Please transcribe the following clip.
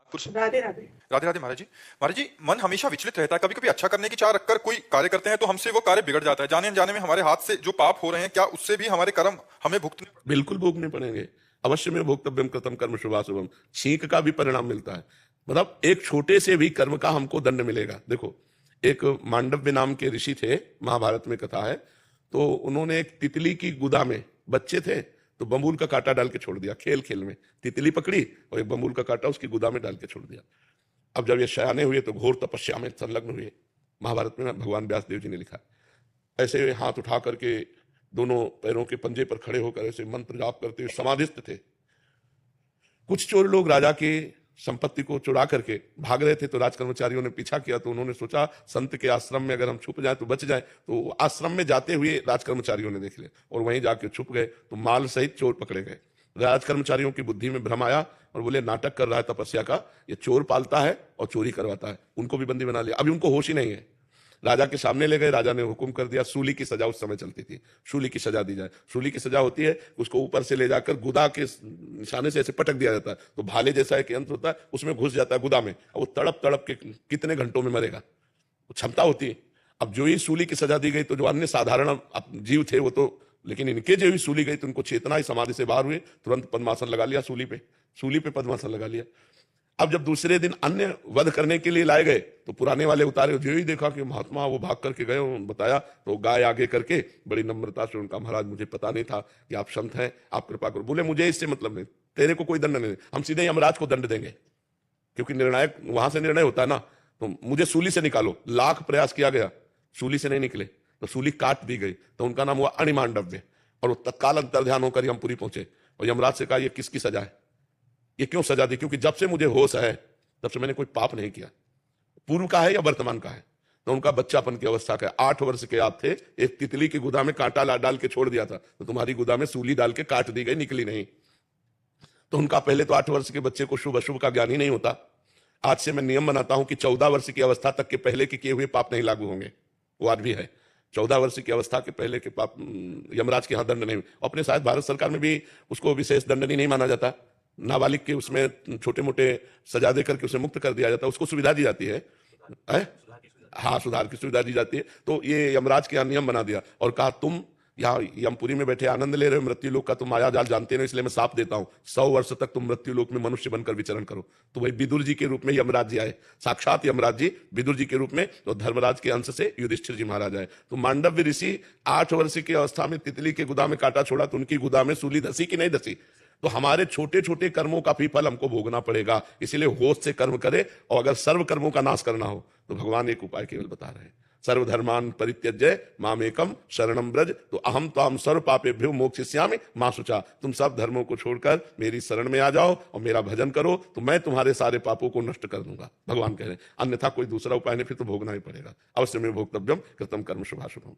पुरुष। राधे राधे। राधे राधे महाराज जी। महाराज जी, मन हमेशा विचलित रहता है। कभी कभी अच्छा करने की चाह रखकर कोई कार्य करते हैं तो हमसे वो कार्य बिगड़ जाता है। जाने अनजाने में हमारे हाथ से जो पाप हो रहे हैं, क्या उससे भी हमारे कर्म हमें भुगतने पड़ते बिल्कुल भोगने पड़ेंगे। अवश्य में भोक्तव्यम कृतम कर्म शुभाशुभम। छींक का भी परिणाम मिलता है। मतलब एक छोटे से भी कर्म का हमको दंड मिलेगा। देखो, एक मांडव्य नाम के ऋषि थे, महाभारत में कथा है। तो उन्होंने एक तितली की गुदा में, बच्चे थे तो बम्बूल का कांटा डाल के छोड़ दिया। खेल खेल में तितली पकड़ी और एक बम्बूल का कांटा उसकी गुदा में डाल के छोड़ दिया। अब जब ये शयाने हुए तो घोर तपस्या में संलग्न हुए। महाभारत में भगवान व्यास देव जी ने लिखा। ऐसे हाथ उठा करके दोनों पैरों के पंजे पर खड़े होकर ऐसे मंत्र जाप करते हुए समाधिस्थ थे। कुछ चोर लोग राजा की संपत्ति को चुरा करके भाग रहे थे, तो राजकर्मचारियों ने पीछा किया। तो उन्होंने सोचा संत के आश्रम में अगर हम छुप जाए तो बच जाए। तो आश्रम में जाते हुए राजकर्मचारियों ने देख लिया और वहीं जाके छुप गए। तो माल सहित चोर पकड़े गए। राजकर्मचारियों की बुद्धि में भ्रम आया और बोले नाटक कर रहा है तपस्या का, ये चोर पालता है और चोरी करवाता है। उनको भी बंदी बना लिया। अभी उनको होश ही नहीं है। राजा के सामने ले गए। राजा ने हुक्म कर दिया, सूली की सजा उस समय चलती थी, सूली की सजा दी जाए। सूली की सजा होती है उसको ऊपर से ले जाकर गुदा के निशाने से ऐसे पटक दिया जाता है। तो भाले जैसा एक यंत्र होता है, उसमें घुस जाता है गुदा में। अब वो तड़प तड़प के कितने घंटों में मरेगा, वो क्षमता होती है। अब जो ही सूली की सजा दी गई तो जो अन्य साधारण जीव थे वो तो, लेकिन इनके जो ही सूली गई तो उनको चेतना ही समाधि से बाहर हुए। तुरंत पद्मासन लगा लिया सूली पे पद्मासन लगा लिया। अब जब दूसरे दिन अन्य वध करने के लिए लाए गए तो पुराने वाले उतारे। जो ही देखा कि महात्मा वो भाग करके गए, बताया तो गाय आगे करके बड़ी नम्रता से उनका, महाराज मुझे पता नहीं था कि आप संत हैं, आप कृपा करो। बोले मुझे इससे मतलब नहीं, तेरे को कोई दंड नहीं, हम सीधे यमराज को दंड देंगे, क्योंकि निर्णायक वहां से निर्णय होता है ना। तो मुझे सूली से निकालो। लाख प्रयास किया गया, सूली से नहीं निकले तो सूली काट दी गई। तो उनका नाम हुआ अणिमांडव्य। और वो तत्काल अंतर्ध्यान होकर यमपुरी पहुंचे और यमराज से कहा, ये किसकी सजा है, ये क्यों सजा दी? क्योंकि जब से मुझे होश है तब से मैंने कोई पाप नहीं किया। पूर्व का है या वर्तमान का है? तो उनका बच्चापन की अवस्था का है। 8 वर्ष के आप थे, एक तितली की गुदा में कांटा डाल के छोड़ दिया था, तो तुम्हारी गुदा में सूली डाल के काट दी गई, निकली नहीं। तो उनका पहले तो 8 वर्ष के बच्चे को शुभ अशुभ का ज्ञान ही नहीं होता। आज से मैं नियम बनाता हूं कि 14 वर्ष की अवस्था तक के पहले के किए हुए पाप नहीं लागू होंगे। वो आज भी है। 14 वर्ष की अवस्था के पहले के पाप यमराज के यहां दंड नहीं। अपने शायद भारत सरकार में भी उसको विशेष दंड नहीं माना जाता। नाबालिग के उसमें छोटे मोटे सजा दे करके उसे मुक्त कर दिया जाता है, उसको सुविधा दी जाती है। हाँ, सुधार की सुविधा दी जाती है। तो ये यमराज के यहाँ नियम बना दिया और कहा, तुम यहाँ यमपुरी में बैठे आनंद ले रहे हो, मृत्यु लोक का तुम माया जाल जानते नहीं, इसलिए मैं साप देता हूं, 100 वर्ष तक तुम मृत्यु लोक में मनुष्य बनकर विचरण करो। तो वही विदुर जी के रूप में यमराज जी आए, साक्षात यमराज जी विदुर जी के रूप में। तो धर्मराज के अंश से युधिष्ठिर जी महाराज आए। तो मांडव्य ऋषि 8 वर्ष की अवस्था में तितली के गुदा में कांटा छोड़ा तो उनकी गुदा में सूली धसी कि नहीं धसी? तो हमारे छोटे छोटे कर्मों का भी फल हमको भोगना पड़ेगा। इसीलिए होश से कर्म करे। और अगर सर्व कर्मों का नाश करना हो तो भगवान एक उपाय केवल बता रहे हैं, सर्वधर्मान परित्यज्य मामेकम शरणम ब्रज। तो अहम त्वाम सर्व पापेभ्यो मोक्षयिष्यामि मा शुचा। तुम सब धर्मों को छोड़कर मेरी शरण में आ जाओ और मेरा भजन करो, तो मैं तुम्हारे सारे पापों को नष्ट कर दूंगा, भगवान कह रहे हैं। अन्यथा कोई दूसरा उपाय नहीं, फिर तो भोगना ही पड़ेगा। अवश्य में भोक्तव्यम कृतम कर्म शुभाशुभम।